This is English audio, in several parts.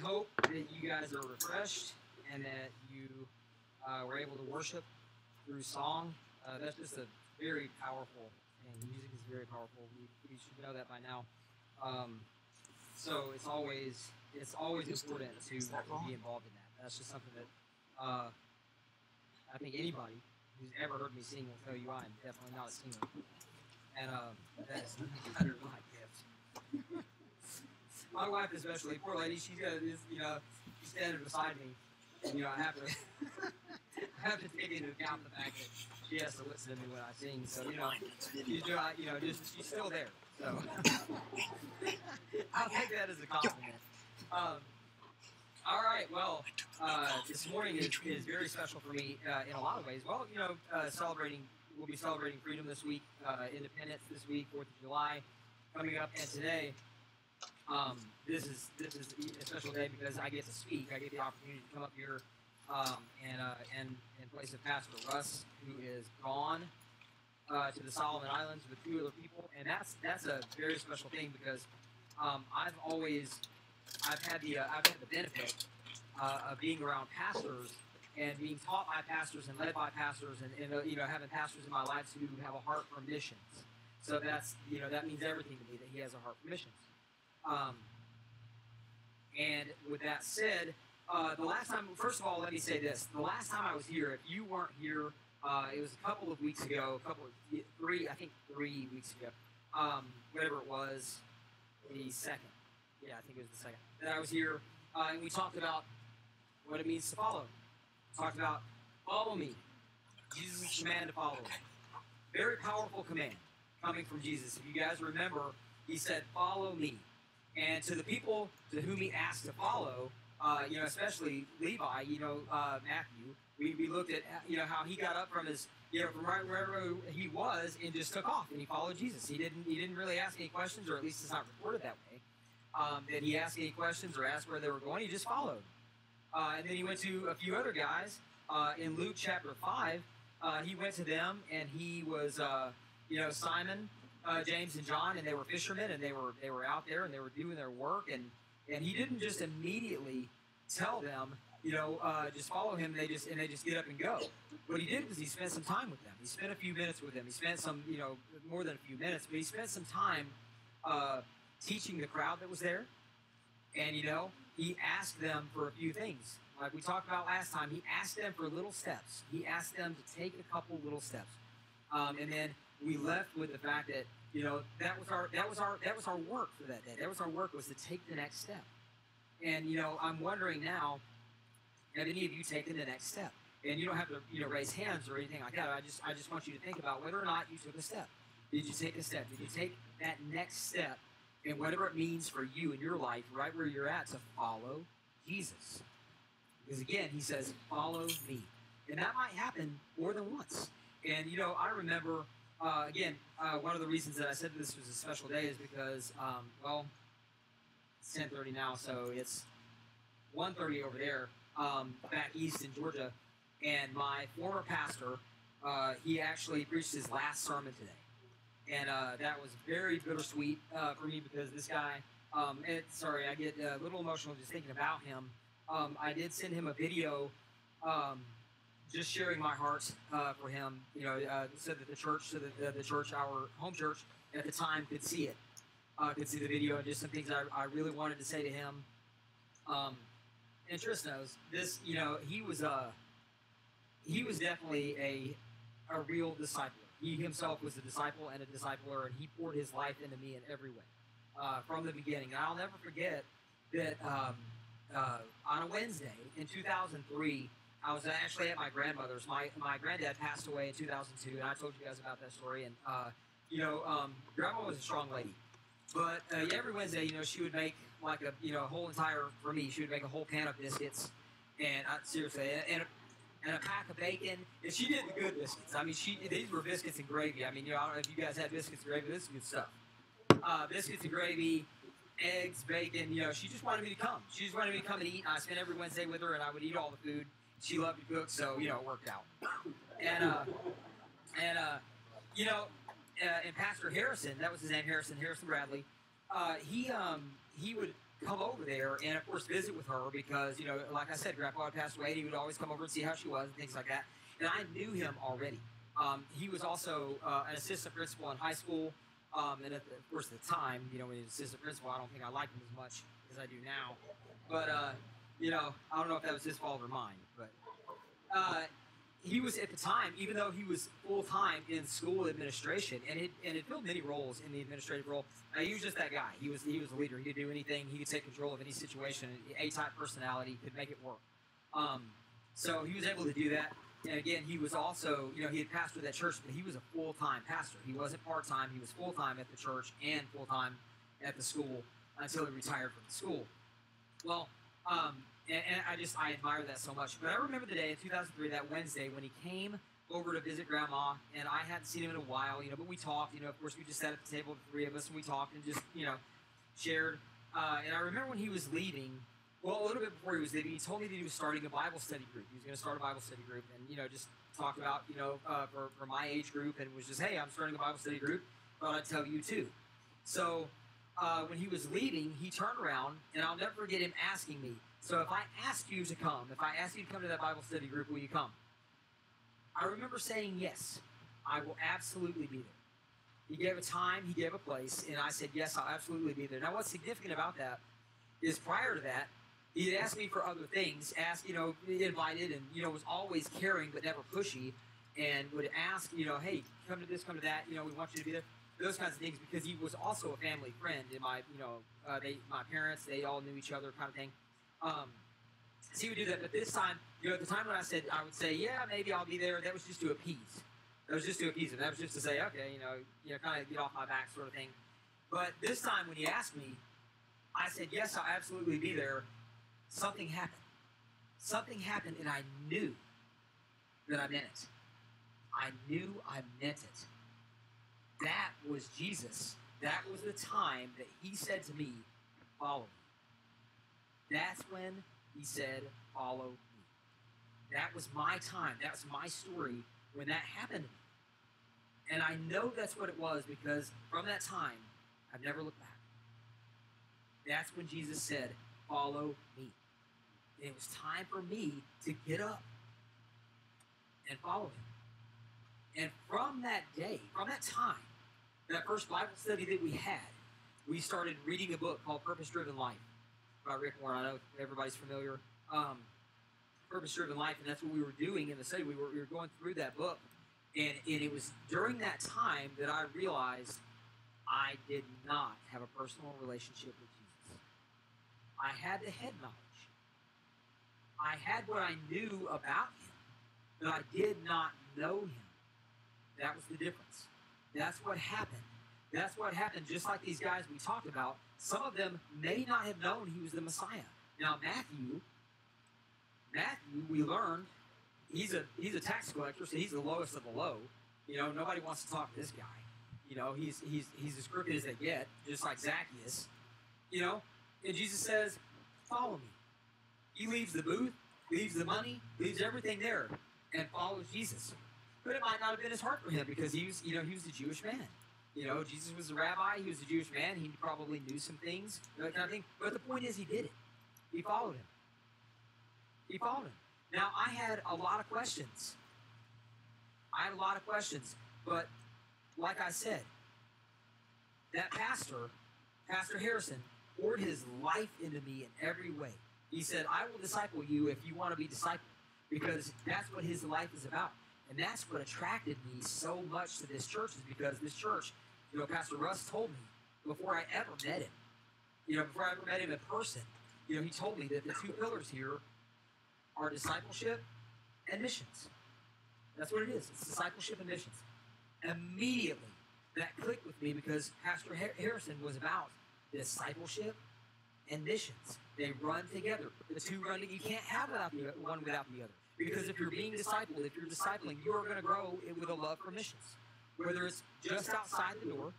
hope that you guys are refreshed and that you were able to worship through song. That's just a very powerful thing. Music is very powerful. We should know that by now. Um, so it's always important to be involved in that. That's just something that I think anybody who's ever heard me sing will tell you I'm definitely not a singer, and that's under my gift. My wife especially, poor lady, she's got this, she's standing beside me, and I have to I have to take into account the fact that she has to listen to me when I sing. So she's still there. So I'll take that as a compliment. Um, all right. Well, this morning is very special for me in a lot of ways. Well, we'll be celebrating freedom this week, Independence this week, 4th of July coming up, and today, this is a special day because I get to speak. I get the opportunity to come up here and in place of Pastor Russ, who is gone to the Solomon Islands with 2 other people, and that's a very special thing because I've had the benefit of being around pastors and being taught by pastors and led by pastors, and having pastors in my life who have a heart for missions. So that means everything to me that he has a heart for missions. And with that said, the last time, first of all, let me say this: the last time I was here, if you weren't here, it was a couple of weeks ago, 3 weeks ago, whatever it was, the second. Yeah, I think it was the second. That I was here, and we talked about what it means to follow. We talked about follow me. Jesus' command to follow him. Very powerful command coming from Jesus. If you guys remember, he said, follow me. And to the people to whom he asked to follow, especially Levi, Matthew, we looked at, how he got up from his, from right wherever he was and just took off and he followed Jesus. He didn't really ask any questions, or at least it's not reported that way. That he asked any questions or asked where they were going. He just followed. And then he went to a few other guys. In Luke chapter 5, he went to them, and he was, Simon, James, and John, and they were fishermen, and they were out there, and they were doing their work, and he didn't just immediately tell them, just follow him. They just get up and go. What he did was he spent some time with them. He spent a few minutes with them. He spent some, more than a few minutes, but he spent some time teaching the crowd that was there. And, he asked them for a few things. Like we talked about last time, he asked them for little steps. He asked them to take a couple little steps. And then we left with the fact that, that was our work for that day. That was our work, was to take the next step. And, I'm wondering now, have any of you taken the next step? And you don't have to, raise hands or anything like that. I just want you to think about whether or not you took a step. Did you take a step? Did you take that next step? And whatever it means for you in your life, right where you're at, to follow Jesus. Because again, he says, follow me. And that might happen more than once. And, I remember, one of the reasons that I said this was a special day is because, it's 10:30 now, so it's 1:30 over there, back east in Georgia. And my former pastor, he actually preached his last sermon today. And that was very bittersweet for me because this guy, I get a little emotional just thinking about him. I did send him a video just sharing my heart for him, so that the church, our home church at the time, could see it, could see the video, and just some things I really wanted to say to him. And Tris knows this, he was definitely a real disciple. He himself was a disciple and a discipler, and he poured his life into me in every way from the beginning. And I'll never forget that on a Wednesday in 2003, I was actually at my grandmother's. My granddad passed away in 2002, and I told you guys about that story. And, Grandma was a strong lady. But every Wednesday, she would make like a whole entire, for me, she would make a whole pan of biscuits. And seriously, and a pack of bacon, and she did the good biscuits. I mean, these were biscuits and gravy. I mean, I don't know if you guys had biscuits and gravy. This is good stuff. Biscuits and gravy, eggs, bacon. She just wanted me to come. She just wanted me to come and eat. And I spent every Wednesday with her, and I would eat all the food. She loved to cook, so it worked out. And Pastor Harrison, that was his name, Harrison Bradley. He would come over there and, of course, visit with her because, you know, like I said, Grandpa had passed away, and he would always come over and see how she was and things like that. And I knew him already. He was also an assistant principal in high school. And of course, at the time, you know, when he was assistant principal, I don't think I liked him as much as I do now. But, you know, I don't know if that was his fault or mine. But he was, at the time, even though he was full-time in school administration, and it filled many roles in the administrative role, he was just that guy. He was a leader. He could do anything. He could take control of any situation. A-type personality, could make it work. So he was able to do that. And again, he was also, you know, he had pastored that church, but he was a full-time pastor. He wasn't part-time. He was full-time at the church and full-time at the school until he retired from the school. Well, and I admire that so much. But I remember the day in 2003, that Wednesday, when he came over to visit Grandma, and I hadn't seen him in a while, you know, but we talked, you know, of course, we just sat at the table, the three of us, and we talked and just, you know, shared. And I remember when he was leaving, well, a little bit before he was leaving, he told me that he was starting a Bible study group. He was going to start a Bible study group and, you know, just talk about, you know, for my age group, and was just, hey, I'm starting a Bible study group. Thought I'd tell you too. So when he was leaving, he turned around, and I'll never forget him asking me, so if I asked you to come, if I asked you to come to that Bible study group, will you come? I remember saying yes, I will absolutely be there. He gave a time, he gave a place, and I said, yes, I'll absolutely be there. Now, what's significant about that is prior to that, he had asked me for other things, asked, you know, invited, and, you know, was always caring but never pushy, and would ask, you know, hey, come to this, come to that, you know, we want you to be there, those kinds of things, because he was also a family friend. And my, you know, my parents, they all knew each other, kind of thing. So he would do that, but this time, you know, at the time when I said, I would say, yeah, maybe I'll be there, that was just to appease. That was just to appease him. That was just to say, okay, you know, kind of get off my back sort of thing. But this time when he asked me, I said, yes, I'll absolutely be there. Something happened. Something happened, and I knew that I meant it. I knew I meant it. That was Jesus. That was the time that he said to me, follow me. That's when he said, follow me. That was my time. That was my story when that happened to me. And I know that's what it was, because from that time, I've never looked back. That's when Jesus said, follow me. And it was time for me to get up and follow him. And from that day, from that time, that first Bible study that we had, we started reading a book called Purpose Driven Life by Rick Warren. I know everybody's familiar. Purpose Driven Life, and that's what we were doing in the study. We were going through that book, and it was during that time that I realized I did not have a personal relationship with Jesus. I had the head knowledge. I had what I knew about him, but I did not know him. That was the difference. That's what happened. That's what happened, just like these guys we talked about. Some of them may not have known he was the Messiah. Now, Matthew, we learned, he's a tax collector, so he's the lowest of the low. You know, nobody wants to talk to this guy. You know, he's as crooked as they get, just like Zacchaeus. You know, and Jesus says, follow me. He leaves the booth, leaves the money, leaves everything there, and follows Jesus. But it might not have been his heart for him, because he was a Jewish man. You know, Jesus was a rabbi, he was a Jewish man, he probably knew some things, that kind of thing. But the point is, he did it. He followed him. He followed him. Now, I had a lot of questions. But like I said, that Pastor Harrison, poured his life into me in every way. He said, I will disciple you if you want to be discipled, because that's what his life is about. And that's what attracted me so much to this church, is because this church, you know, Pastor Russ told me before I ever met him, before I ever met him in person, he told me that the two pillars here are discipleship and missions. That's what it is. It's discipleship and missions. Immediately, that clicked with me, because Pastor Harrison was about discipleship and missions. They run together. The two run together. You can't have one without the other. Because if you're being discipled, if you're discipling, you are going to grow with a love for missions. Whether it's just outside the door,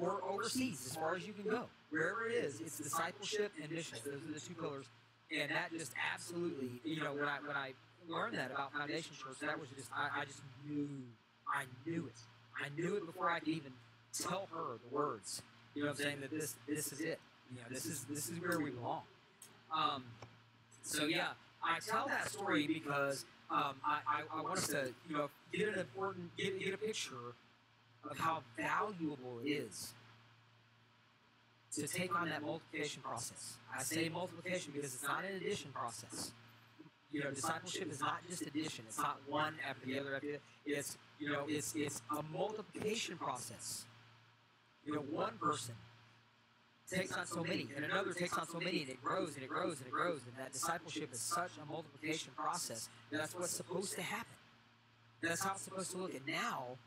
or overseas, as far as you can go. Wherever it is, it's discipleship and missions. Those are the two pillars. And that just absolutely, when I learned that about Foundation Church, that was just, I just knew, I knew it. I knew it before I could even tell her the words. You know what I'm saying? That this is it. This is where we belong. So yeah, I tell that story because I want us to get an important get a picture of how valuable it is to take on that multiplication process. I say multiplication because it's not an addition process. Discipleship is not just addition. It's not one after the other after the other. It's a multiplication process. One person takes on so many, and another takes on so many, and it grows and it grows and it grows. And that discipleship is such a multiplication process. That's what's supposed to happen. That's how it's supposed to look. And now,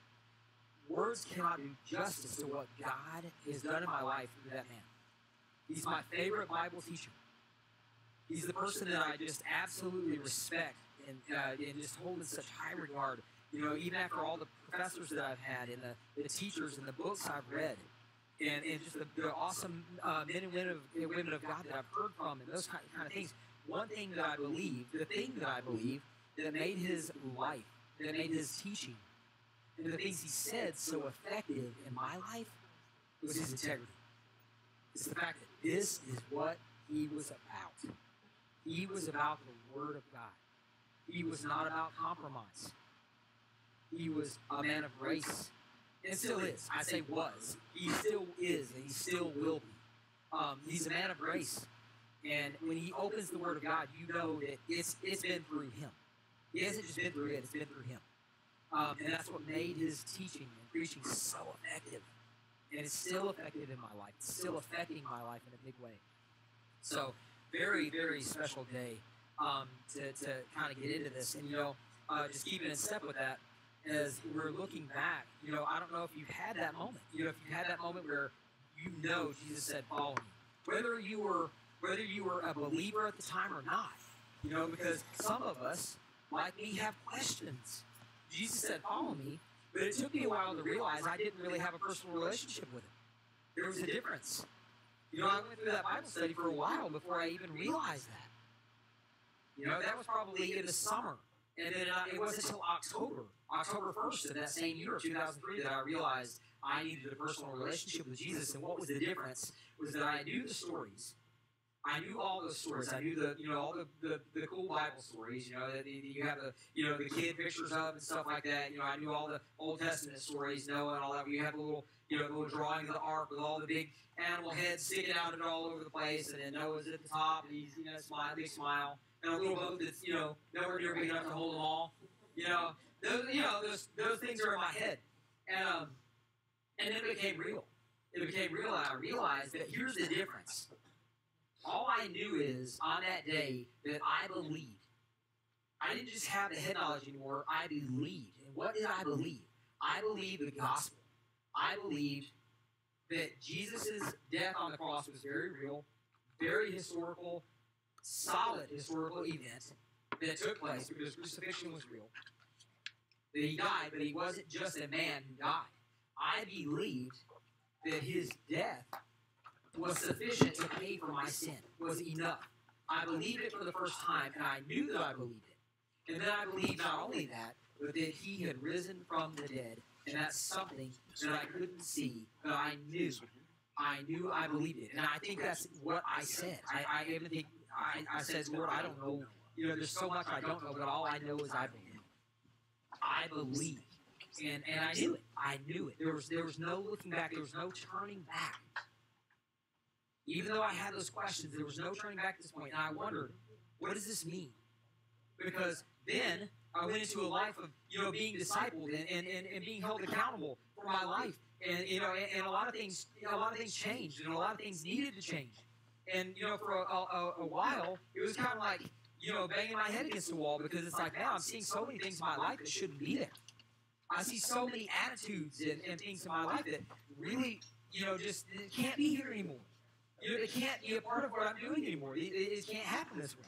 words cannot do justice to what God has done in my life through that man. He's my favorite Bible teacher. He's the person that I just absolutely respect and just hold in such high regard. Even after all the professors that I've had and the teachers and the books I've read, and just the awesome men and women of God that I've heard from and those kind of things. One thing that I believe, the thing that I believe that made his life, that made his teaching, and the things he said so effective in my life was his integrity. It's the fact that this is what he was about. He was about the Word of God. He was not about compromise. He was a man of grace. And still is. I say was. He still is, and he still will be. He's a man of grace. And when he opens the Word of God, you know that it's been through him. It hasn't just been through it, it's been through him. And that's what made his teaching and preaching so effective. And it's still effective in my life. It's still affecting my life in a big way. So, very, very special day to kind of get into this. And, just keeping in step with that, as we're looking back, I don't know if you've had that moment. If you had that moment where Jesus said, "Follow me," whether you were a believer at the time or not, because some of us, like me, have questions. Jesus said, "Follow me," but it took me a while to realize I didn't really have a personal relationship with him. There was a difference. I went through that Bible study for a while before I even realized that. That was probably in the summer. And then it wasn't until October 1st of that same year, 2003, that I realized I needed a personal relationship with Jesus. And what was the difference was that I knew the stories. I knew all those stories. I knew all the cool Bible stories. That you have the kid pictures of and stuff like that. I knew all the Old Testament stories, Noah and all that. You have a little little drawing of the ark with all the big animal heads sticking out all over the place, and then Noah's at the top, and he's big smile. And a little boat that's, nowhere near big enough to hold them all. Those things are in my head. And then it became real. It became real, and I realized that here's the difference. All I knew is, on that day, that I believed. I didn't just have the head knowledge anymore, I believed. And what did I believe? I believed the gospel. I believed that Jesus' death on the cross was very real, very historical, solid historical event that took place because crucifixion was real. That he died, but he wasn't just a man who died. I believed that his death was sufficient to pay for my sin, was enough. I believed it for the first time, and I knew that I believed it. And then I believed not only that, but that he had risen from the dead. And that's something that I couldn't see, but I knew. I believed it. And I think that's what I said. I even think I said, "Lord, I don't know. There's so much I don't know, but all I know is I believe. I believe." And I knew it. I knew it. There was no looking back. There was no turning back. Even though I had those questions, there was no turning back at this point. And I wondered, what does this mean? Because then I went into a life of being discipled and being held accountable for my life. And and a lot of things changed, and a lot of things needed to change. And for a while, it was kind of like banging my head against the wall, because it's like, man, I'm seeing so many things in my life that shouldn't be there. I see so many attitudes and things in my life that really just it can't be here anymore. It can't be a part of what I'm doing anymore. It can't happen this way.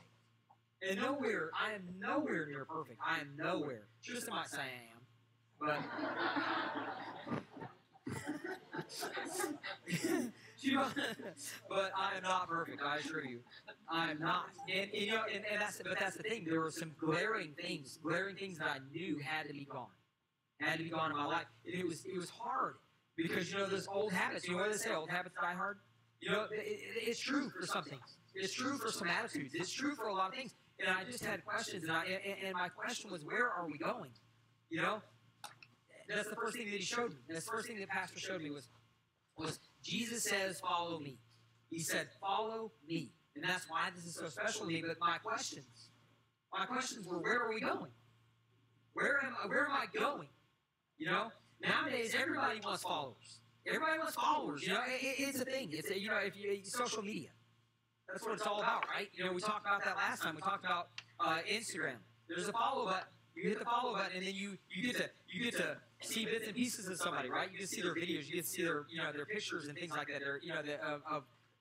And I am nowhere near perfect. I am nowhere. Tristan might say I am, but I am not perfect. I assure you, I am not. And that's the thing. There were some glaring things that I knew had to be gone, in my life. And it was hard because those old habits. What do they say? Old habits die hard. You know, it's true for some things. It's true for some attitudes. It's true for a lot of things. And I just had questions, and my question was, where are we going? You know, that's the first thing that he showed me. That's the first thing that Pastor showed me was Jesus says, follow me. He said, follow me. And that's why this is so special to me. But my questions were, where are we going? Where am I going? You know, nowadays everybody wants followers. Everybody wants followers. You know, it's a thing. It's you know, if you social media, that's what it's all about, right? You know, we talked about that last time. We talked about Instagram. There's a follow button. You hit the follow button, and then you get to see bits and pieces of somebody, right? You get to see their videos. You get to see their their pictures and things like that. They're,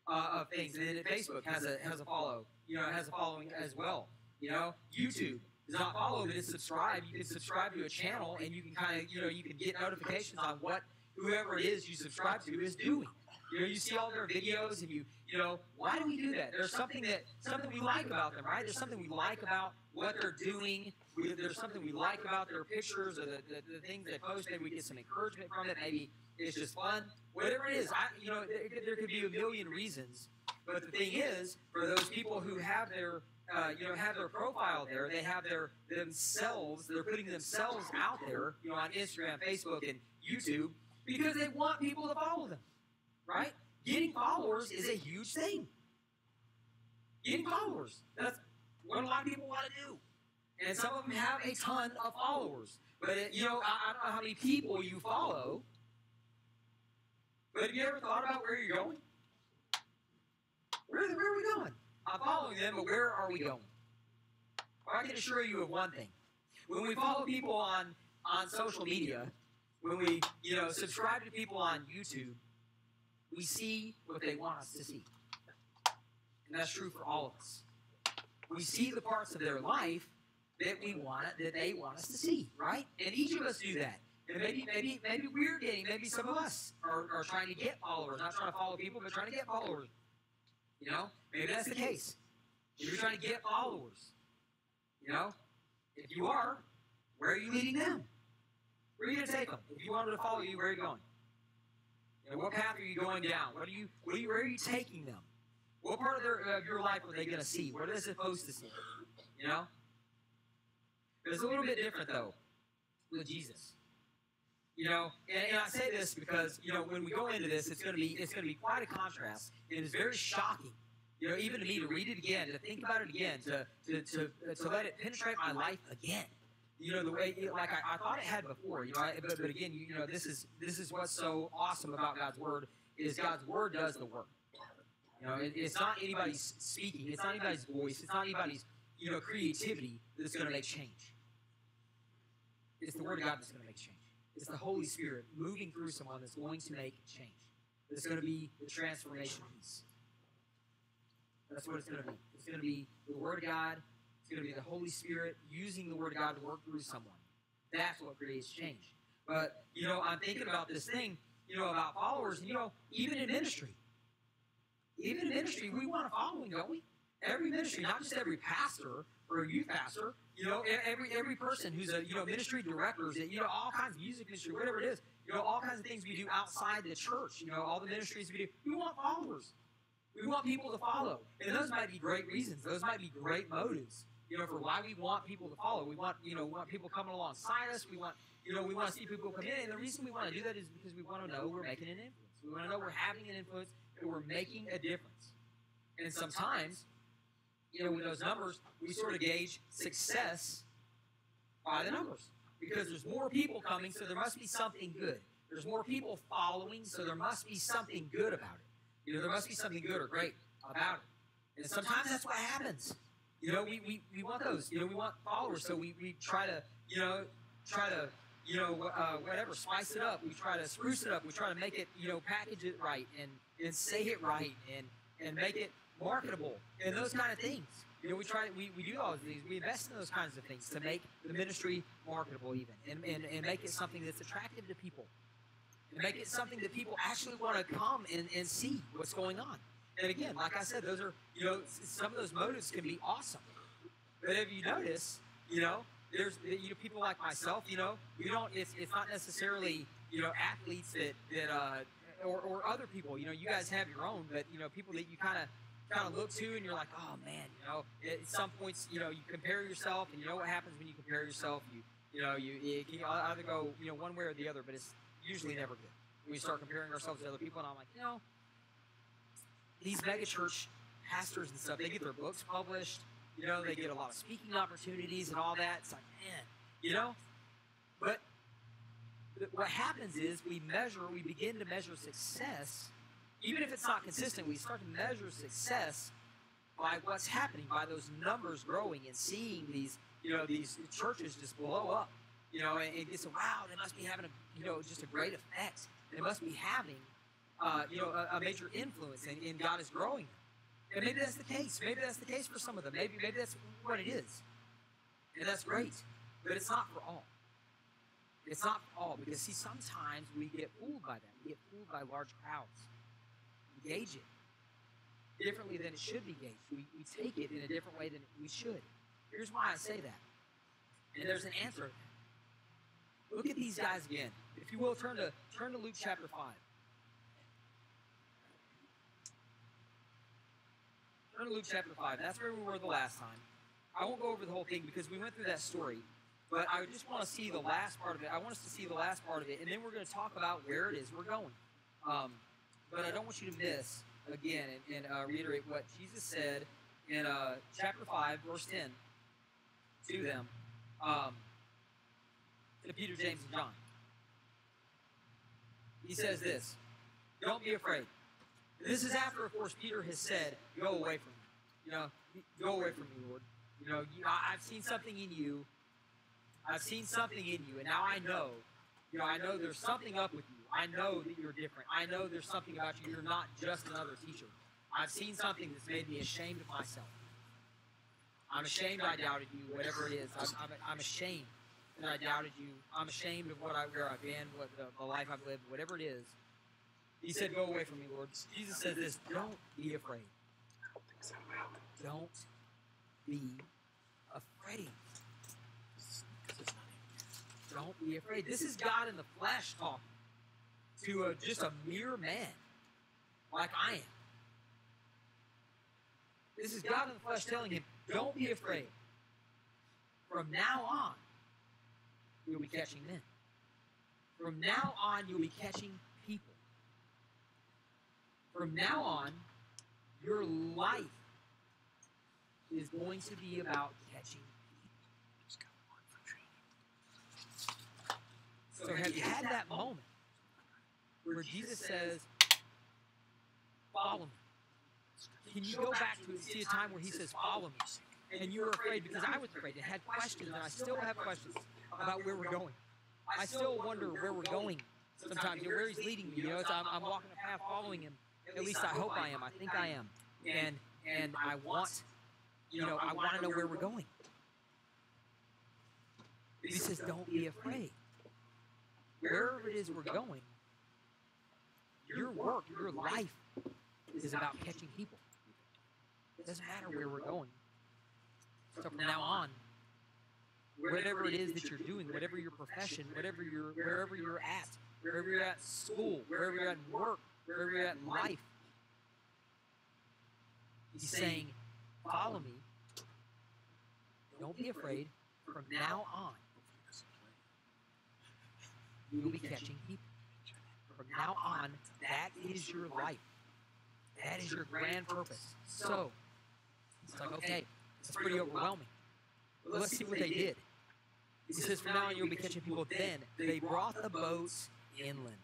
of things. And then Facebook has a follow. You know, it has a following as well. You know, YouTube does not follow, but it's subscribe. You can subscribe to a channel, and you can kind of you can get notifications on what whoever it is you subscribe to is doing. You know, you see all their videos, and you know, why do we do that? There's something we like about them, right? There's something we like about what they're doing. There's something we like about their pictures or the things they post. Maybe we get some encouragement from it. Maybe it's just fun. Whatever it is, there could be a million reasons. But the thing is, for those people who have their have their profile there, they have themselves. They're putting themselves out there, on Instagram, Facebook, and YouTube because they want people to follow them. Right? Getting followers is a huge thing. Getting followers. That's what a lot of people want to do. And some of them have a ton of followers. But, I don't know how many people you follow. But have you ever thought about where you're going? Where are we going? I'm following them, but where are we going? Well, I can assure you of one thing. When we follow people on social media, when we, subscribe to people on YouTube, we see what they want us to see. And that's true for all of us. We see the parts of their life that they want us to see, right? And each of us do that. And maybe maybe some of us are trying to get followers, not trying to follow people, but trying to get followers. Maybe that's the case. If you're trying to get followers, if you are, where are you leading them? Where are you going to take them? If you want them to follow you, where are you going? What path are you going down? Where are you taking them? What part of your life are they going to see? What are they supposed to see? It's a little bit different though with Jesus. And I say this because when we go into this, it's going to be quite a contrast. It is very shocking, even to me to read it again, to think about it again, to let it penetrate my life again. The way I thought it had before. But again, this is what's so awesome about God's Word is God's Word does the work. It's not anybody's speaking. It's not anybody's voice. It's not anybody's creativity that's going to make change. It's the Word of God that's going to make change. It's the Holy Spirit moving through someone that's going to make change. It's going to be the transformation piece. That's what it's going to be. It's going to be the Word of God. It's going to be the Holy Spirit using the Word of God to work through someone. That's what creates change. But, I'm thinking about this thing, about followers, and, even in ministry. Even in ministry, we want a following, don't we? Every ministry, not just every pastor or a youth pastor, every person who's a, ministry directors, all kinds of music ministry, whatever it is, all kinds of things we do outside the church, all the ministries we do, we want followers. We want people to follow. And those might be great reasons. Those might be great motives, for why we want people to follow. We want, want people coming alongside us. We want, we want to see people come in. And the reason we want to do that is because we want to know we're making an influence. We want to know we're having an influence and we're making a difference. And sometimes, with those numbers, we sort of gauge success by the numbers. Because there's more people coming, so there must be something good. There's more people following, so there must be something good about it. There must be something good or great about it. And sometimes that's what happens. We want those. We want followers, so we try to, whatever, spice it up. We try to spruce it up. We try to make it, package it right and say it right and make it marketable and those kind of things. We do all of these. We invest in those kinds of things to make the ministry marketable even and make it something that's attractive to people. And make it something that people actually want to come and see what's going on. And again, like I said, those are, some of those motives can be awesome. But if you notice, there's, people like myself, we don't, it's not necessarily, athletes that or other people. You know, you guys have your own, but you know, people that you kind of look to, and you're like, oh man, you know, at some points, you know, you compare yourself, and you know what happens when you compare yourself. It can either go, you know, one way or the other, but it's usually never good. We start comparing ourselves to other people, and I'm like, you know, these mega church pastors and stuff, they get their books published, you know, they get a lot of speaking opportunities and all that. It's like, man, you know, but what happens is we begin to measure success, even if it's not consistent, we start to measure success by what's happening, by those numbers growing and seeing these, you know, these churches just blow up, you know, and you say, wow, they must be having just a great effect. They must be having, a major influence, and God is growing them. And maybe that's the case. Maybe that's the case for some of them. Maybe that's what it is. And that's great. But it's not for all. It's not for all. Because, see, sometimes we get fooled by that. We get fooled by large crowds. We gauge it differently than it should be gauged. We take it in a different way than we should. Here's why I say that. And there's an answer. Look at these guys again. If you will, turn to Luke chapter 5. Turn to Luke chapter 5. That's where we were the last time. I won't go over the whole thing because we went through that story. But I just want to see the last part of it. I want us to see the last part of it. And then we're going to talk about where it is we're going. But I don't want you to miss, again, and reiterate what Jesus said in chapter 5, verse 10 to them, to Peter, James, and John. He says this, don't be afraid. This is after, of course, Peter has said, go away from me. You know, go away from me, Lord. You know, I've seen something in you. I've seen something in you, and now I know there's something up with you. I know that you're different. I know there's something about you. You're not just another teacher. I've seen something that's made me ashamed of myself. I'm ashamed I doubted you, whatever it is. I'm ashamed that I doubted you. I'm ashamed of where I've been, what the life I've lived, whatever it is. He said, go away from me, Lord. Jesus says this, don't be afraid. Don't be afraid. Don't be afraid. This is God in the flesh talking to just a mere man like I am. This is God in the flesh telling him, don't be afraid. From now on, you'll be catching men. From now on, you'll be catching people. From now on, your life is going to be about catching people. So have you had that moment where Jesus says, follow me? Can you go back to see a time where he says, follow me? And you were afraid, because I was afraid and had questions, and I still have questions about where we're going. I still wonder where we're going sometimes, where he's leading me. I'm walking a path following him. At least I hope I am. I think I am. And I want to know where we're going. He says, don't be afraid. Wherever it is we're going, your work, your life is about catching people. It doesn't matter where we're going. So from now on, whatever it is that you're doing, whatever your profession, wherever you're at school, wherever you're at work, wherever you're at in life, he's saying, follow me. Don't be afraid. From now on, you'll be catching people. From now on, that is your life. That is your grand purpose. So, it's like, okay, that's pretty overwhelming. But let's see what they did. He says, from now on, you'll be catching people. Then they brought the boats inland.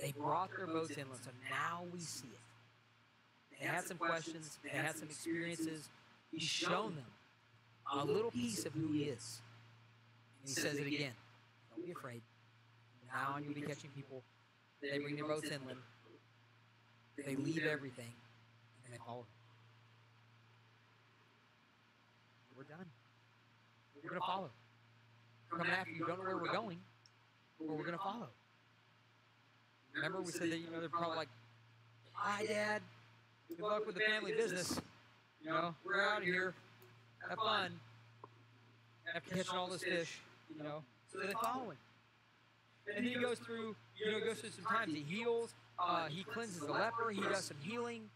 They brought their boats inland. So now we see it. They had some questions. They had some experiences. He's shown them a little piece of who he is. And he says it again. Don't be afraid. From now on, you'll be catching people. They bring their boats inland. They leave everything. And they follow him. We're done. We're going to follow. We're coming after you. Don't know where we're going, but we're going to follow. Remember we said that, they're probably like, hi, Dad. Good luck with the family business. We're out of here. Have fun. After catching all this fish, so they follow him. And then he goes through, goes through some times. He heals, he cleanses the leper, he does some healing,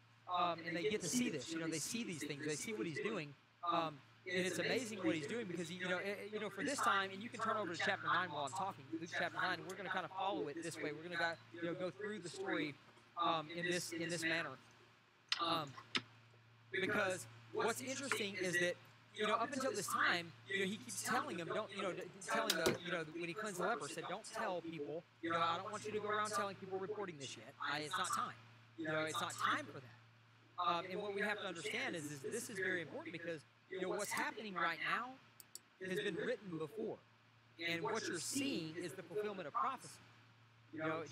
and they get to see this. They see these things, they see what he's doing, and it's amazing what he's doing because for this time, and you can turn over to chapter 9 while I'm talking. Luke chapter 9, and we're going to kind of follow it this way. We're going to go through the story in this manner, because what's interesting is that. Up until this time, he keeps telling him, telling when he cleansed the leper, said, don't tell people, I don't want you to go around telling people reporting this yet. It's not time. It's not time for that. And what we have to understand is this is very important because, what's happening right now has been written before. And what you're seeing is the fulfillment of prophecy.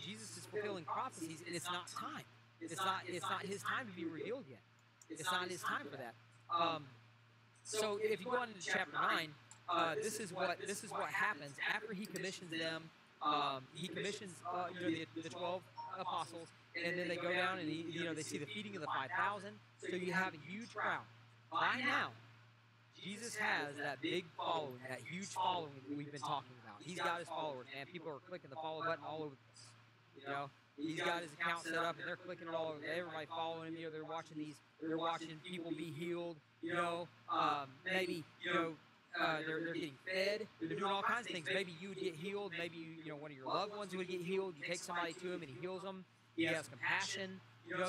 Jesus is fulfilling prophecies, and it's not time. It's not his time to be revealed yet. It's not his time for that. So if you go on into chapter 9, this is what happens after he commissions them. He commissions the 12 apostles, and then they go down and they see the feeding of the 5,000. So you have a huge crowd. By now, Jesus has that big following, that huge following that we've been talking about. He's got his followers, man. People are clicking the follow button all over the place. He's got his account set up, and they're clicking it all over. Everybody following him. They're watching people be healed. Maybe they're getting fed. They're doing all kinds of things. Maybe you would get healed. Maybe one of your loved ones would get healed. You take somebody to him and he heals them. He has compassion.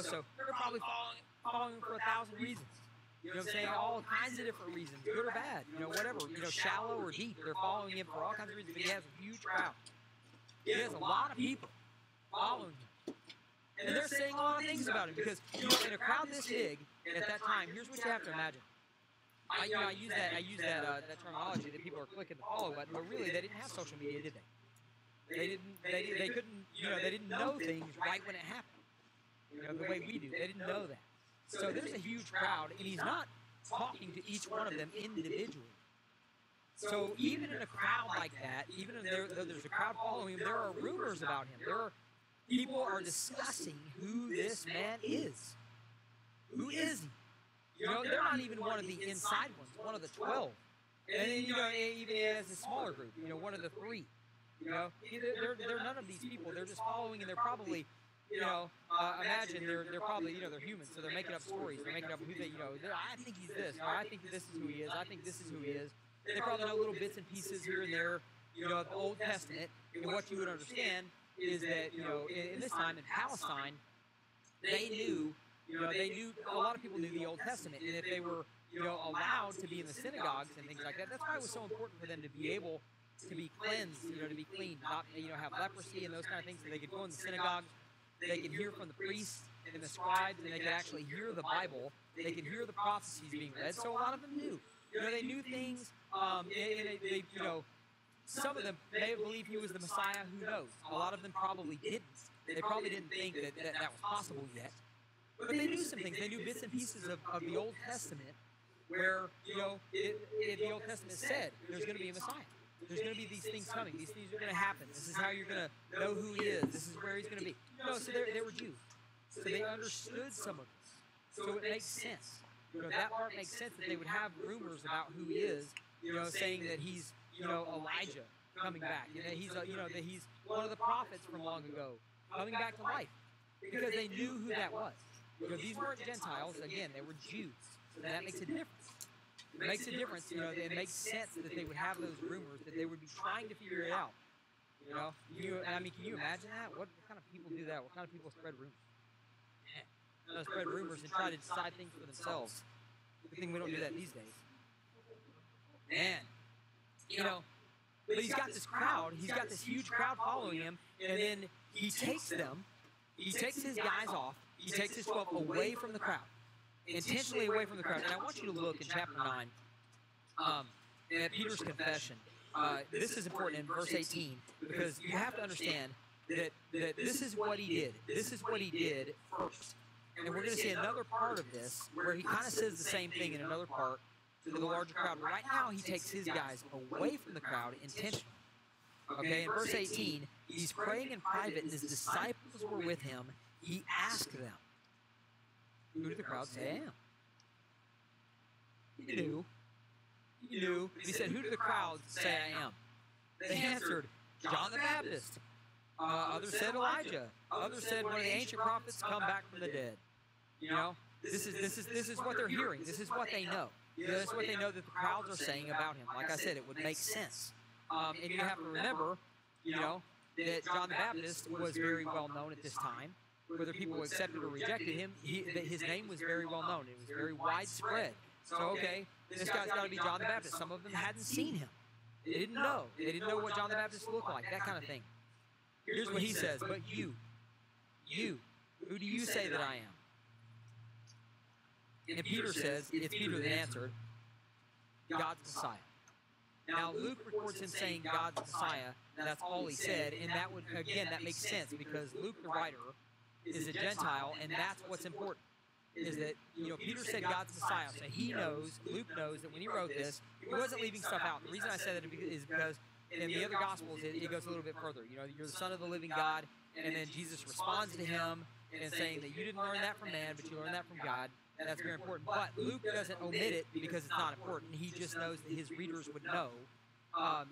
So they're probably following him for 1,000 reasons. I'm saying? All kinds of different reasons, good or bad. Whatever. Shallow or deep. They're following him for all kinds of reasons. But he has a huge crowd. He has a lot of people following him. And they're saying a lot of things about him because in a crowd this big at that time, here's what you have to imagine. I use that terminology that people are clicking the follow button, but really they didn't have social media, did they? They didn't know things right when it happened. The way we do. They didn't know that. So there's a huge crowd, and he's not talking to each one of them individually. So even in a crowd like that, even though there's a crowd following him, there are rumors about him. People are discussing who this man is. Who is he? They're not even one of the inside ones, one of the 12. And then, even as a smaller group, one of the 3. They're none of these people. They're just following, and they're probably, imagine they're probably, they're humans, so they're making up stories. They're making up who they, I think he's this, or I think this is who he is. I think this is who he is. They probably know little bits and pieces here and there, of the Old Testament. And what you would understand is that, in this time in Palestine, they knew a lot of people knew the Old Testament, and if they were, allowed to be in the synagogues and things like that, that's why it was so important for them to be able to be cleansed, to be clean, not, have leprosy and those kind of things, so they could go in the synagogues, they could hear from the priests and the scribes, and they could actually hear the Bible, they could hear the prophecies being read, so a lot of them knew. They knew things, and they some of them may have believed he was the Messiah, who knows? A lot of them probably didn't. They probably didn't think that was possible yet. But they knew some things. They knew bits and pieces of the Old Testament where, the Old Testament said there's going to be a Messiah. There's going to be these things coming. These things are going to happen. This is how you're going to know who he is. This is where he's going to be. So they were Jews. So they understood some of this. So it makes sense. That part makes sense that they would have rumors about who he is, saying that he's, Elijah coming back. That he's one of the prophets from long ago coming back to life. Because they knew who that was. These weren't Gentiles. Again, they were Jews. So that makes a difference. It makes a difference. It makes sense that they would have those rumors, that they would be trying to figure it out. Can you imagine that? What kind of people do that? What kind of people spread rumors? Spread rumors and try to decide things for themselves. Good thing we don't do that these days. Man, but he's got this crowd. He's got this huge crowd following him, and then he takes them. He takes his guys off. He takes his 12 away from the crowd, intentionally away from the crowd. And I want you to look in chapter 9 at Peter's confession. This is important in verse 18 because you have to understand that this is what he did. This is what he did first. And we're going to see another part of this where he kind of says the same thing in another part to the larger crowd. Right now, he takes his guys away from the crowd intentionally. Okay, in verse 18, he's praying in private, and his disciples were with him. He asked them, who did the crowd say I am? He knew. He knew. He said, who did the crowd say I am? They answered, John the Baptist. Others said Elijah. Others said one of the ancient prophets come back from the dead. You know, this is what they're hearing. This is what they know. This is what they know that the crowds are saying about him. Like I said, it would make sense. And you have to remember, you know, that John the Baptist was very well known at this time. Whether people accepted or rejected him, his name was very well known. It was very widespread. So, okay, this guy's got to be John the Baptist. Some of them hadn't seen him. They didn't know. They didn't know what John the Baptist looked like, that kind of thing. Here's what he says, but you, who do you say that I am? And Peter says, it's Peter that answered, God's Messiah. Now, Luke records him saying God's Messiah, and that's all he said, and that would, again, that makes sense, because Luke, the writer, is a Gentile, and that's what's important, is that, you know, Peter said God's Messiah, so he knows, Luke knows that when he wrote this, he wasn't leaving stuff out. The reason I say that is because in the other Gospels, it goes a little bit further. You know, you're the Son of the living God, and then Jesus responds to him and saying that you didn't learn that from man, but you learned that from God. That's very important. But Luke doesn't omit it because it's not important. He just knows that his readers would know,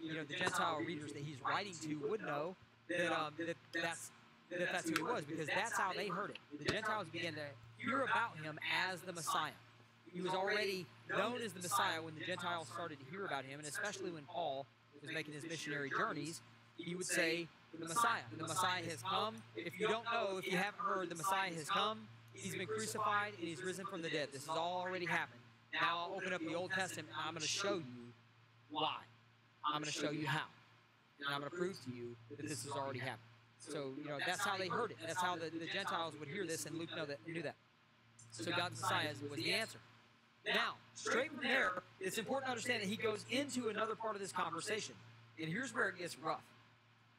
you know, the Gentile readers that he's writing to would know that that's who he was, because that's how they heard it. The Gentiles began to hear about him as the Messiah. He was already known as the Messiah when the Gentiles started to hear about him, and especially when Paul was making his missionary journeys, he would say, the Messiah has come. If you don't know, if you haven't heard, the Messiah has come. He's been crucified, and he's risen from the dead. This has all already happened. Now I'll open up the Old Testament, and I'm going to show you why. I'm going to show you how. And I'm going to prove to you that this has already happened. So, you know, that's how they heard it. That's how the Gentiles would hear this, and Luke knew that. So God's Messiah was the answer. Now, straight from there, it's important to understand that he goes into another part of this conversation. And here's where it gets rough.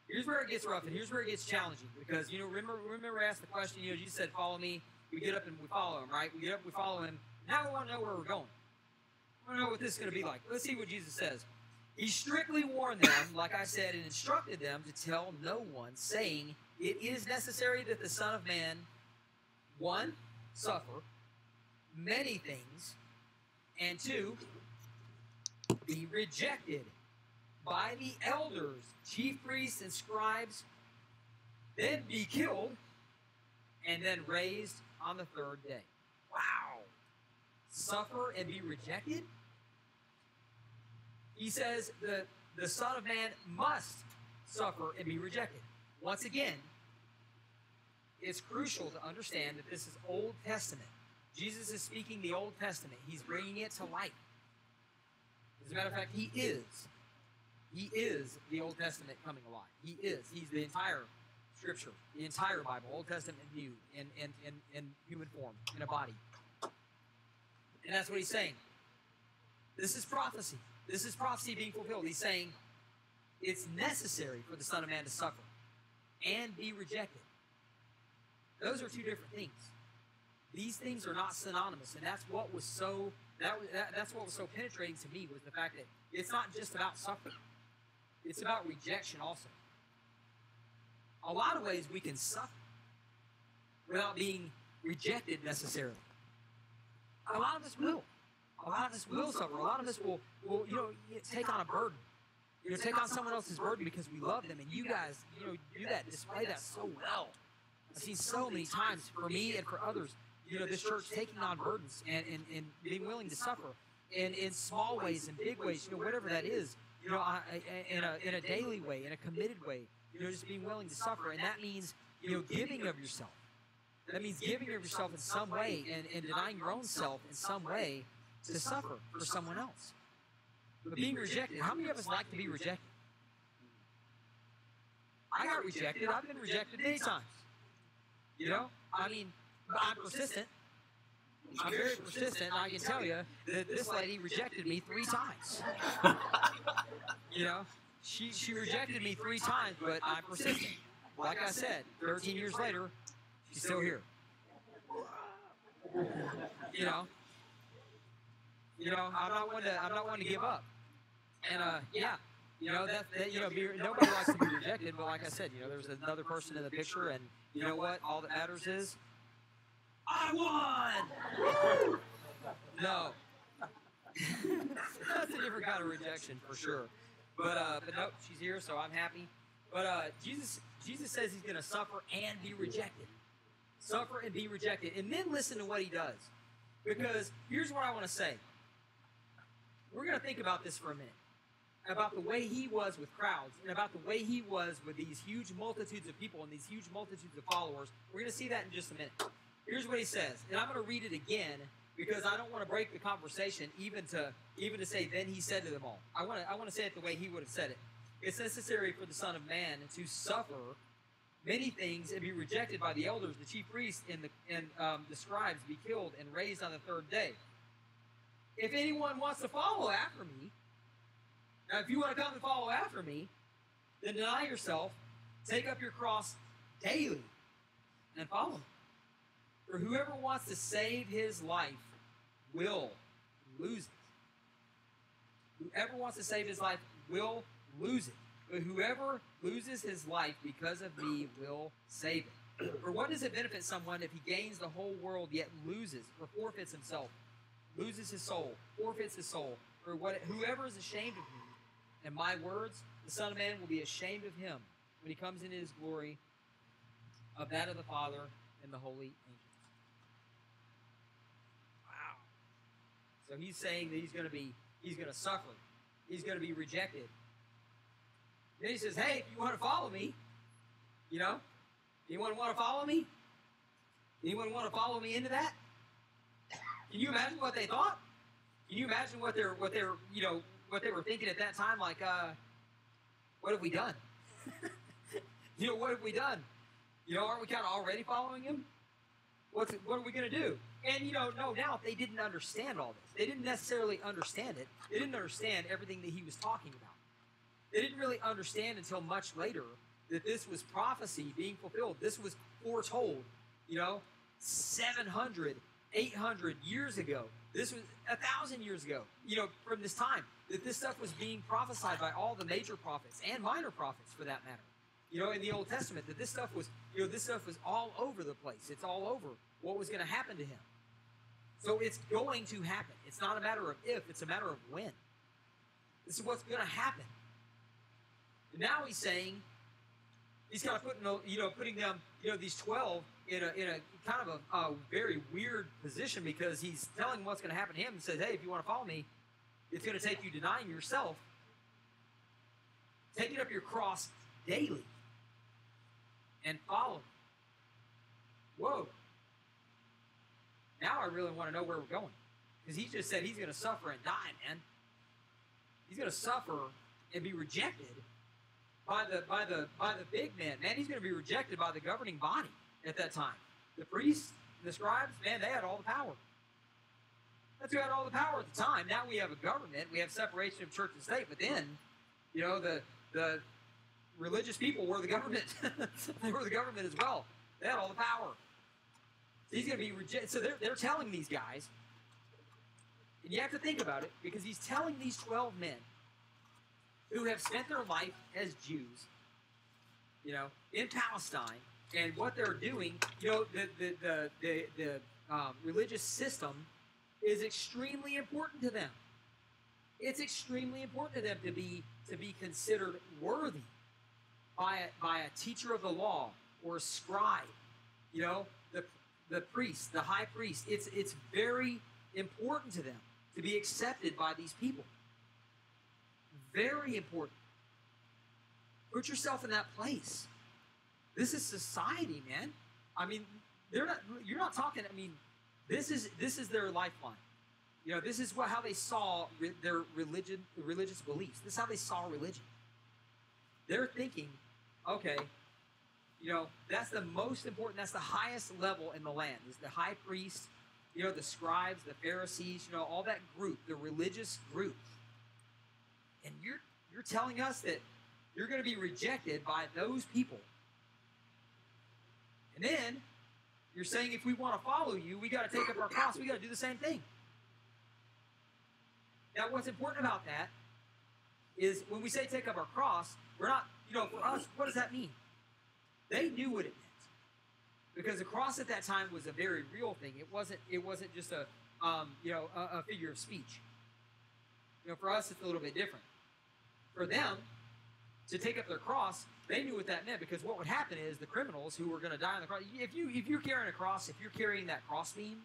Here's where it gets rough, and here's where it gets challenging. Because, you know, remember I asked the question, you know, Jesus said, follow me. We get up and we follow him, right? We get up, we follow him. Now we want to know where we're going. We want to know what this is going to be like. Let's see what Jesus says. He strictly warned them, like I said, and instructed them to tell no one, saying, it is necessary that the Son of Man, one, suffer many things, and two, be rejected by the elders, chief priests, and scribes, then be killed, and then raised on the third day. Wow. Suffer and be rejected? He says the Son of Man must suffer and be rejected. Once again, it's crucial to understand that this is Old Testament. Jesus is speaking the Old Testament. He's bringing it to light. As a matter of fact, he is. He is the Old Testament coming alive. He is. He's the entire Scripture, the entire Bible, Old Testament and New, in human form, in a body. And that's what he's saying. This is prophecy. This is prophecy being fulfilled. He's saying it's necessary for the Son of Man to suffer and be rejected. Those are two different things. These things are not synonymous, and that's what was so that's what was so penetrating to me, was the fact that it's not just about suffering. It's about rejection also. A lot of ways we can suffer without being rejected necessarily. A lot of us will. A lot of us will suffer. A lot of us will you know, take on a burden. You know, take on someone else's burden because we love them. And you guys, you know, do that, display that so well. I've seen so many times, for me and for others, you know, this church taking on burdens and being willing to suffer in small ways and big ways, you know, whatever that is, you know, in a daily way, in a committed way, you know, just being willing to suffer. And that means, you know, giving of yourself. That means giving of yourself in some way and denying your own self in some way to suffer for someone else. But being rejected, how many of us like to be rejected? I got rejected. I've been rejected many times. You know? I mean, I'm persistent. I'm very persistent, and I can tell you that this lady rejected me 3 times. You know? She rejected me 3 times, but I'm persistent. Like I said, 13 years later, she's still here. You know? I'm not one to give up. And yeah, you know that you know, nobody likes to be rejected. But like I said, you know, there's another person in the picture, and you know what? All that matters is I won. No, that's a different kind of rejection for sure. But no, she's here, so I'm happy. But Jesus Jesus says he's going to suffer and be rejected. Suffer and be rejected. And then listen to what he does. Because here's what I want to say. We're going to think about this for a minute. About the way he was with crowds and about the way he was with these huge multitudes of people and these huge multitudes of followers. We're going to see that in just a minute. Here's what he says. And I'm going to read it again because I don't want to break the conversation even to say, then he said to them all. I want to say it the way he would have said it. It's necessary for the Son of Man to suffer many things and be rejected by the elders, the chief priests, and the scribes, be killed and raised on the third day. If anyone wants to follow after me, now if you want to come and follow after me, then deny yourself, take up your cross daily, and follow me. For whoever wants to save his life will lose it. Whoever wants to save his life will lose it. But whoever loses his life because of me will save it. For what does it benefit someone if he gains the whole world yet loses or forfeits himself, loses his soul, forfeits his soul? For whoever is ashamed of me and my words, the Son of Man will be ashamed of him when he comes in his glory of that of the Father and the holy angels. Wow. So he's saying that he's going to suffer. He's going to be rejected. Then he says, hey, if you want to follow me, anyone want to follow me? Anyone want to follow me into that? Can you imagine what they thought? Can you imagine what they were thinking at that time? Like, what have we done? What have we done? Aren't we kind of already following him? What are we going to do? And, no doubt they didn't understand all this. They didn't necessarily understand it. They didn't understand everything that he was talking about. They didn't really understand until much later that this was prophecy being fulfilled. This was foretold, 700, 800 years ago. This was 1,000 years ago, from this time, that this stuff was being prophesied by all the major prophets and minor prophets for that matter. In the Old Testament, that this stuff was all over the place. It's all over what was going to happen to him. So it's going to happen. It's not a matter of if, it's a matter of when. This is what's going to happen. And now he's saying, he's kind of putting them, these 12 in a kind of a very weird position, because he's telling them what's going to happen to him and says, hey, if you want to follow me, it's going to take you denying yourself, taking up your cross daily, and follow me. Whoa. Now I really want to know where we're going. Because he just said he's going to suffer and die, man. He's going to suffer and be rejected by the big men. Man, he's going to be rejected by the governing body at that time. The priests, the scribes, man, they had all the power. That's who had all the power at the time. Now we have a government. We have separation of church and state. But then, the religious people were the government. They were the government as well. They had all the power. So he's going to be rejected. So they're telling these guys, and you have to think about it, because he's telling these 12 men who have spent their life as Jews, in Palestine, and what they're doing, the religious system is extremely important to them. It's extremely important to them to be considered worthy by a teacher of the law or a scribe, the priest, the high priest. It's very important to them to be accepted by these people. Very important. Put yourself in that place. This is society, man. I mean, you're not talking, this is their lifeline. This is how they saw their religious beliefs. This is how they saw religion. They're thinking, okay, that's the most important, that's the highest level in the land, is the high priest, the scribes, the Pharisees, all that group, the religious group. And you're telling us that you're going to be rejected by those people. And then you're saying if we want to follow you, we got to take up our cross. We got to do the same thing. Now, what's important about that is when we say take up our cross, we're not, for us, what does that mean? They knew what it meant, because the cross at that time was a very real thing. It wasn't just a figure of speech. For us, it's a little bit different. For them, to take up their cross, they knew what that meant, because what would happen is the criminals who were going to die on the cross, if you're carrying a cross, if you're carrying that crossbeam,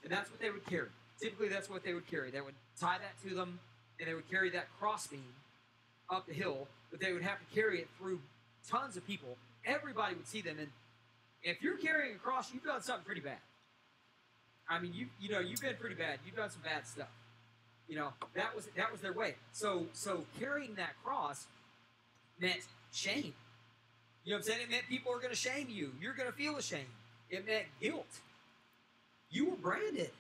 and that's what they would carry. Typically, that's what they would carry. They would tie that to them, and they would carry that crossbeam up the hill, but they would have to carry it through tons of people. Everybody would see them, and if you're carrying a cross, you've done something pretty bad. I mean, you've been pretty bad. You've done some bad stuff. That was their way. So carrying that cross meant shame. You know what I'm saying? It meant people are going to shame you. You're going to feel ashamed. It meant guilt. You were branded.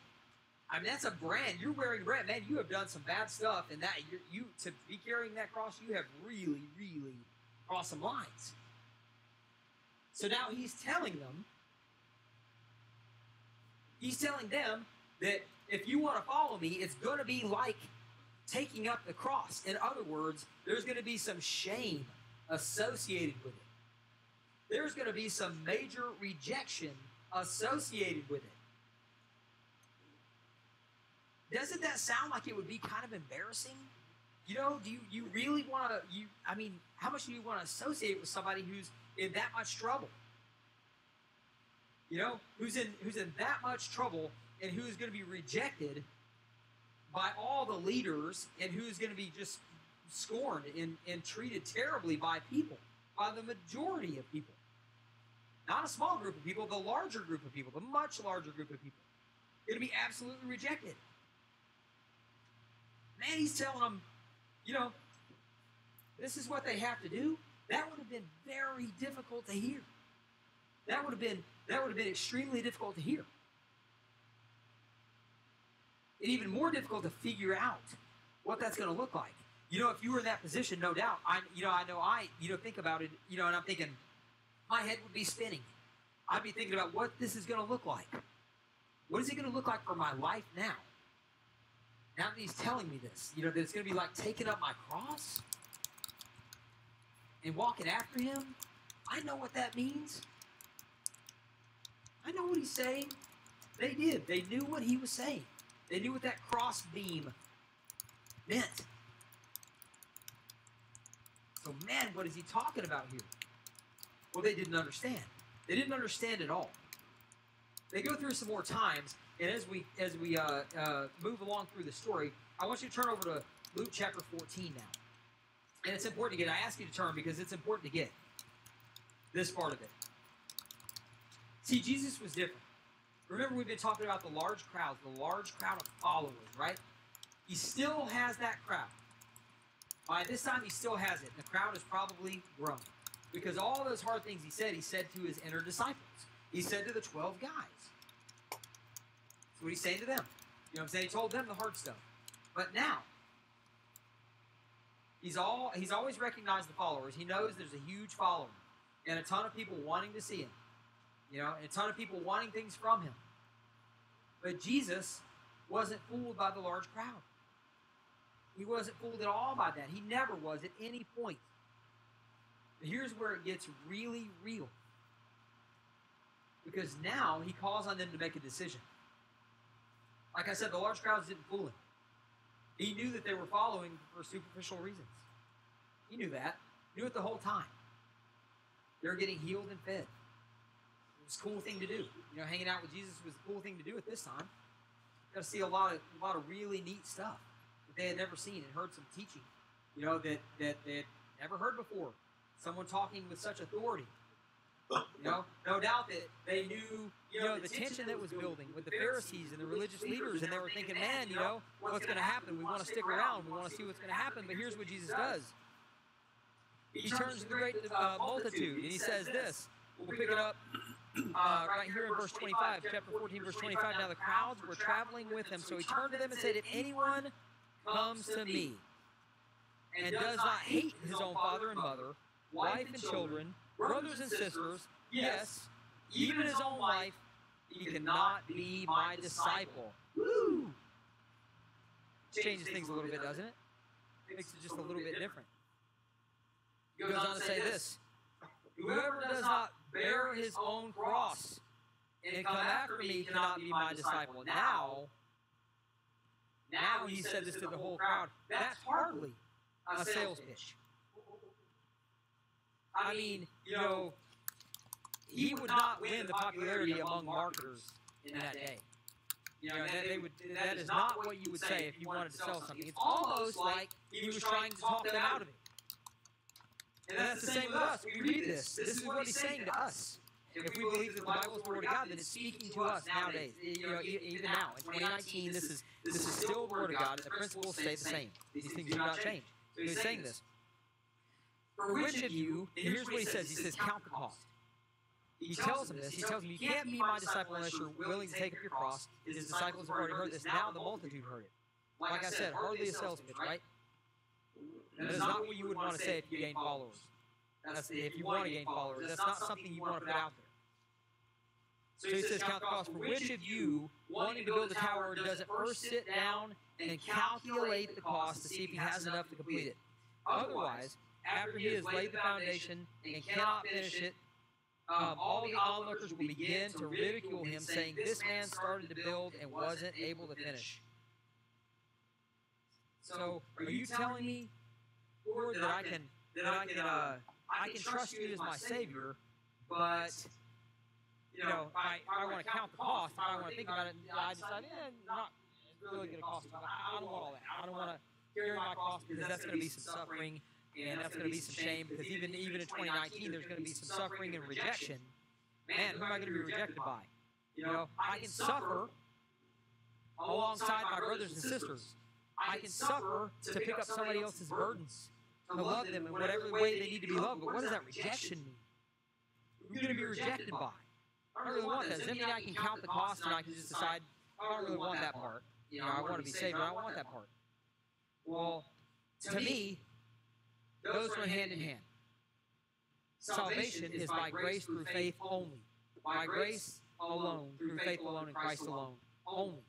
I mean, that's a brand. You're wearing brand. Man, you have done some bad stuff, and that you to be carrying that cross, you have really, really crossed some lines. So now he's telling them that if you want to follow me, it's going to be like taking up the cross. In other words, there's going to be some shame associated with it. There's going to be some major rejection associated with it. Doesn't that sound like it would be kind of embarrassing? Do you really want to, how much do you want to associate with somebody who's in that much trouble? Who's in that much trouble, and who's going to be rejected by all the leaders, and who's going to be just scorned and treated terribly by people, by the majority of people. Not a small group of people, the larger group of people, the much larger group of people. Going to be absolutely rejected. Man, he's telling them, this is what they have to do. That would have been very difficult to hear. That would have been extremely difficult to hear. And even more difficult to figure out what that's going to look like. If you were in that position, no doubt, I think about it, and I'm thinking, my head would be spinning. I'd be thinking about what this is going to look like. What is it going to look like for my life now? Now that he's telling me this, that it's going to be like taking up my cross and walking after him. I know what that means. I know what he's saying. They did. They knew what he was saying. They knew what that cross beam meant. So, man, what is he talking about here? Well, they didn't understand. They didn't understand at all. They go through some more times, and as we move along through the story, I want you to turn over to Luke chapter 14 now. And it's important to get. I ask you to turn because it's important to get this part of it. See, Jesus was different. Remember, we've been talking about the large crowd of followers, right? He still has that crowd. By this time, he still has it. The crowd has probably grown. Because all those hard things he said to his inner disciples. He said to the 12 guys. That's what he's saying to them. You know what I'm saying? He told them the hard stuff. But now, he's always recognized the followers. He knows there's a huge following. And a ton of people wanting to see him. And a ton of people wanting things from him. But Jesus wasn't fooled by the large crowd. He wasn't fooled at all by that. He never was at any point. But here's where it gets really real. Because now he calls on them to make a decision. Like I said, the large crowds didn't fool him. He knew that they were following for superficial reasons. He knew that. He knew it the whole time. They were getting healed and fed. It was a cool thing to do. Hanging out with Jesus was a cool thing to do at this time. Got to see a lot of really neat stuff that they had never seen and heard some teaching, that they had never heard before. Someone talking with such authority. No doubt that they knew, the tension that was building with the Pharisees and the religious leaders, and they were thinking, man, what's going to happen? We want to stick around. We want to see what's going to happen. But here's what Jesus does. He turns to the great multitude, and he says this. We'll pick it up right here in verse 25, chapter 14, verse 25. Now the crowds were traveling with him, so he turned to them and said, if anyone comes to me and does not hate his own father and mother, wife and children, brothers and sisters, yes, even his own life, he cannot be my disciple. Woo! Changes things a little bit, doesn't it? Makes it just a little bit different. He goes on to say this. Whoever does not bear his own cross and come after me cannot be my disciple. Now he said this to the whole crowd. That's hardly a sales pitch. I mean, he would not win the popularity among marketers in that day. That is not what you would say if you wanted to sell something. It's almost like he was trying to talk them out of it. And that's the same with us. We read this. This is what he's saying to us. If we believe that the Bible is the Word of God, then it's speaking to us nowadays. Even now, in 2019, this is still the Word of God. The principles stay the same. These things do not change. So he's saying this. For which of you, and here's what he says. He says, count the cost. He tells them this. He tells them, you can't be my disciple unless you're willing to take up your cross. His disciples have already heard this. Now the multitude heard it. Like I said, hardly a sales pitch, right? That is not what you would want to say if you gain followers. If you want to gain followers. That's not something you want to put out there. So he says, count the cost. For which of you, wanting to build a tower, doesn't first sit down and calculate the cost to see if he has enough to complete it? Otherwise, after he has laid the foundation and cannot finish it, all the onlookers will begin to ridicule him, saying, this man started to build and wasn't able to finish. So, are you telling me, Lord, that I can trust you as my Savior, but I want to count the cost, I want to think about it, and I decide, not really going to cost me. I don't want all that. I don't want to carry my cost because that's going to be some suffering. And that's going to be some shame, because even in 2019, there's going to be some suffering and rejection. Man, who am I going to be rejected by? I can suffer alongside my brothers and sisters. I can suffer to pick up somebody else's burdens, to love them in whatever way they need to be loved. But what does that rejection mean? Who are you going to be rejected by? I don't really want that. Does that mean I can count the cost and I can just decide, I don't really want that part? I want to be saved, but I don't want that part. Well, to me, those run hand in hand. Salvation is by grace through faith only. By grace alone, through faith alone, in Christ alone. Only.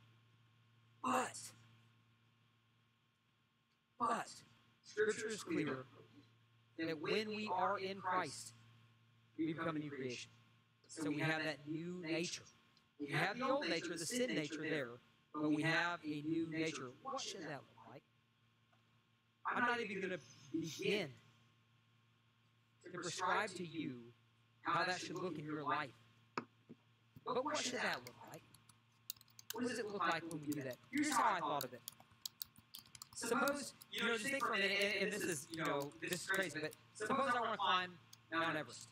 But, Scripture is clear that when we are in Christ, we become a new creation. So we have that new nature. We have the old nature, the sin nature there, but we have a new nature. What should that look like? I'm not even going to begin to prescribe to you how that should look in your life. But what should that look like? What does it look like when we do that? Here's how I thought of it. Suppose, just think for a minute, and this is crazy, but suppose I want to climb Mount Everest.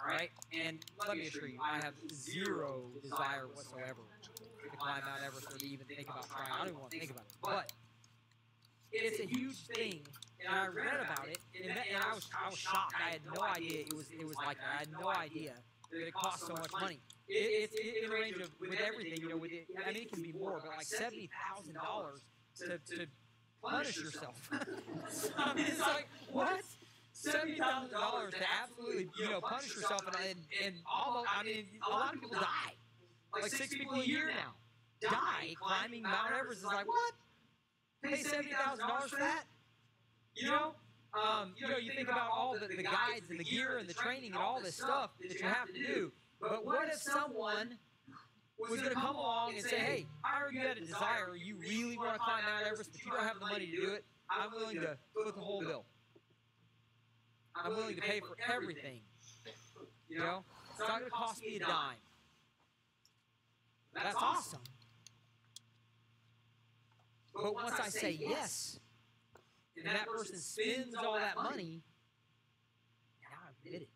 All right? And let me assure you, I have zero desire whatsoever to climb Mount Everest or to even think about trying. I don't even want to think about it. But it's a huge thing, and I read about it, and I was shocked. I had no idea it was like that. I had no idea that it cost so much money. It's in the range of, with everything, it can be more, but like $70,000 to punish yourself. I mean, it's like, what? $70,000 to absolutely, punish yourself, and almost, a lot of people die. Like 6 people a year now die climbing Mount Everest. Is like, what? Pay $70,000 for that? You think about all the guides and the gear and the training and all this stuff that you have to do. But what if someone was going to come along and say, hey, I heard you had a desire, you really want to climb Mount Everest, but you don't have the money to do it, I'm willing to foot the whole bill. I'm willing to pay for everything. It's not going to cost me a dime. That's awesome. But once I say yes, and that person spends all that money, now I'm committed.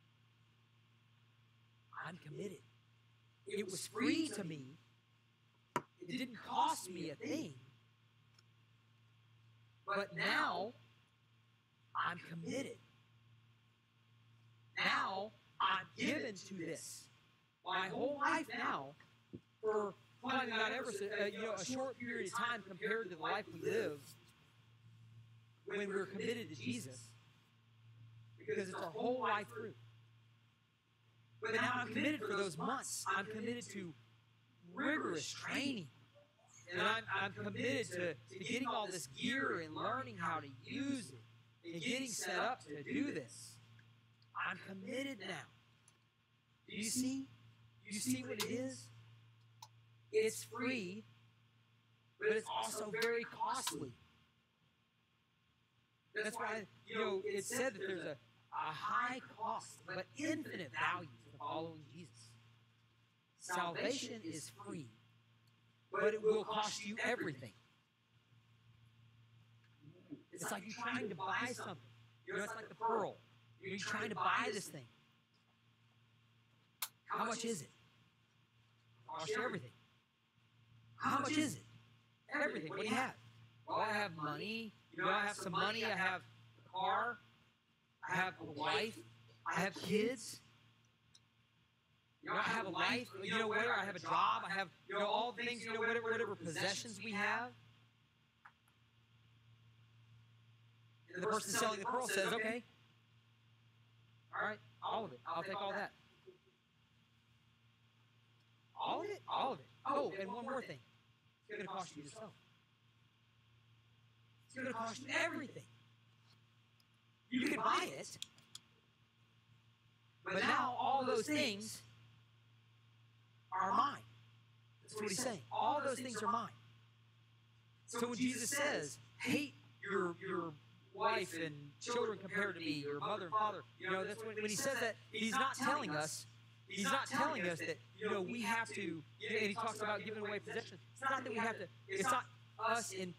I'm committed. It was free to me. It didn't cost me a thing. But now, I'm committed. Now, I'm given to this. My whole life now, for climbing Mount Everest, a short period of time compared to the life we live when we're committed to Jesus, because it's our whole life through. But now I'm committed for those months. I'm committed to rigorous training. And I'm committed to getting all this gear and learning how to use it and getting set up to do this. I'm committed now. Do you see? Do you see what it is? It's free, but it's also very costly. That's why, it's said that there's a high cost, but infinite value to following Jesus. Salvation is free, but it will cost you everything. It's like you're trying to buy something. It's like the pearl. You're trying to buy this thing. How much is it? Cost you everything. How much is it? Everything. What do you have? Well, I have money. I have some money. I have a car. I have a wife. I have kids. I have a life. Whatever. I have a job. I have, all the things, whatever possessions we have. And the person selling the pearl says, okay, all right, all of it. I'll take all that. All of it? All of it. Oh, and one more thing. It's going to cost you yourself. It's going to cost you everything. You can buy it, but now all those things are mine. That's what he's saying. All those things are mine. So when Jesus says, hate your wife and children compared to me, your mother and father, that's when he says that, he's not telling us that, we have to, and he talks about giving away possessions. It's not that we have to, it's not us in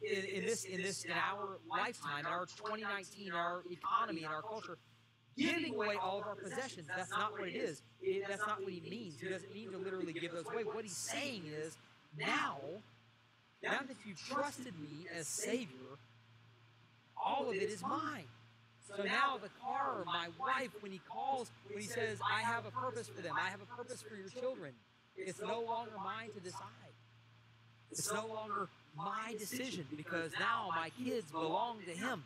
our lifetime, in our 2019, our economy, and our culture, giving away all of our possessions. That's not what it is. That's not what he means. He doesn't mean to literally give those away. What he's saying is, now that you've trusted me as Savior, all of it is mine. So now the car, or my wife, when he says, I have a purpose for them, I have a purpose for your children, it's no longer mine to decide. It's no longer my decision, because now my kids belong to him.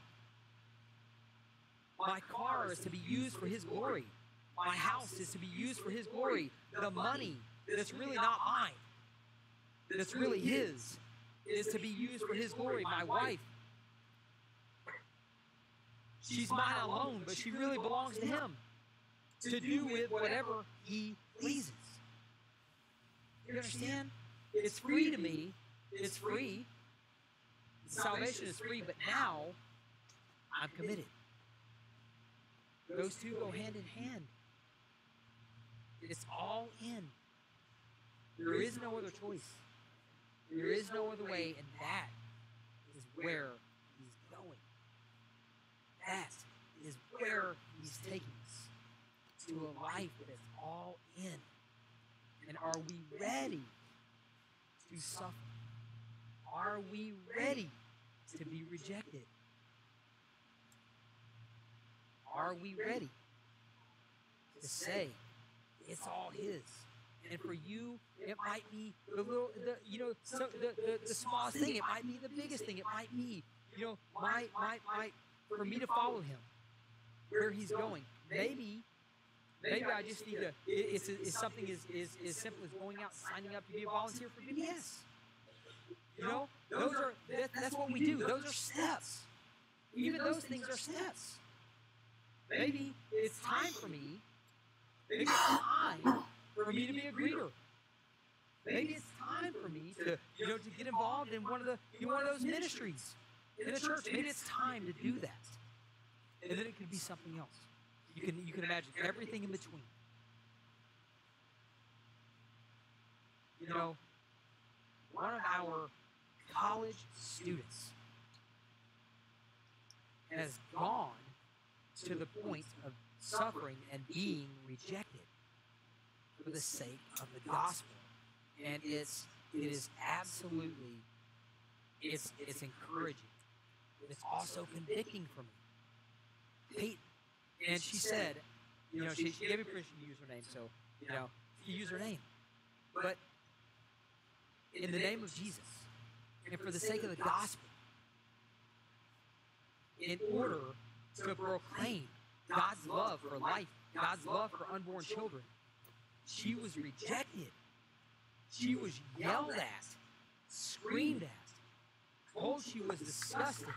My car is to be used for his glory. My house is to be used for his glory. The money that's really not mine, that's really his, is to be used for his glory. My wife, she's mine alone, but she really belongs to him, to do with whatever he pleases. You understand? It's free to me. It's free. Salvation is free, but now I'm committed. Those two go hand in hand. It's all in. There is no other choice. There is no other way, and that is where he's going. That is where he's taking us, to a life that's all in. And are we ready to suffer? Are we ready to be rejected? Are we ready to say it's all his? And for you, it might be the little, the smallest thing. It might be the biggest thing. It might be, for me to follow him where he's going. Maybe I just need to. It's something as simple as going out, signing up to be a volunteer for VBS. That's what we do. Those are steps. Even those things are steps. Maybe it's time for me. Maybe it's time for me to be a greeter. Maybe it's time for me to get involved in one of those ministries in the church. Maybe it's time to do that. And then it could be something else. You can imagine everything in between. One of our college students has gone to the point of suffering and being rejected for the sake of the gospel. And it is absolutely, it's encouraging. It's also convicting for me. And she said, she gave me permission to use her name, so, she used her name. But in the name of Jesus, and for the sake of the gospel, in order to proclaim God's love for life, God's love for unborn children, she was rejected. She was yelled at, screamed at, told she was disgusting,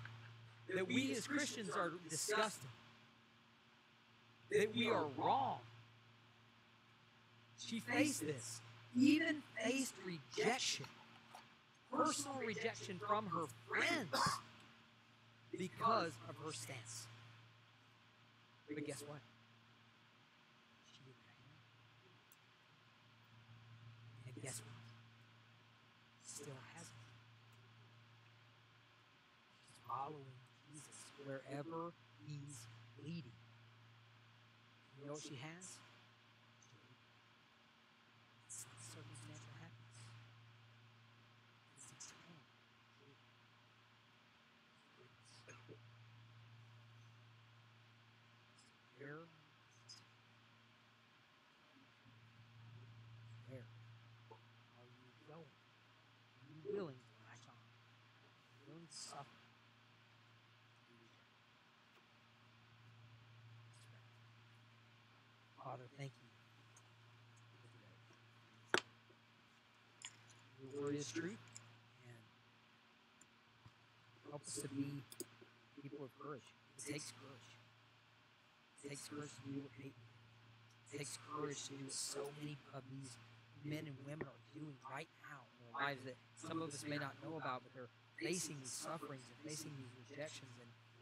that we as Christians are disgusting, that we are wrong. She faced this, even faced rejection, personal rejection from her friends because of her stance. But guess what? She didn't have him. And guess what? Still hasn't. She's following Jesus wherever he's leading. You know what she has? It's not circumstantial happiness. It's eternal. Where are you going? Are you willing to latch on? Are you willing to suffer? Father, thank you for today. Your word is truth, and help us to be people of courage. It takes courage. It takes courage to do what Peyton did. It takes courage to do what so many of these men and women are doing right now in their lives that some of us may not know about, but they're facing these sufferings and facing these rejections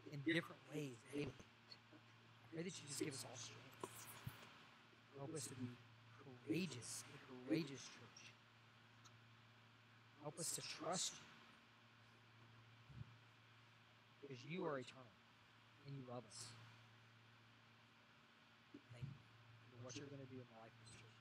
in different ways daily. I pray that you just give us all strength. Help us to be courageous, a courageous church. Help us to trust you because you are eternal and you love us. Thank you for what you're going to do in the life of this church.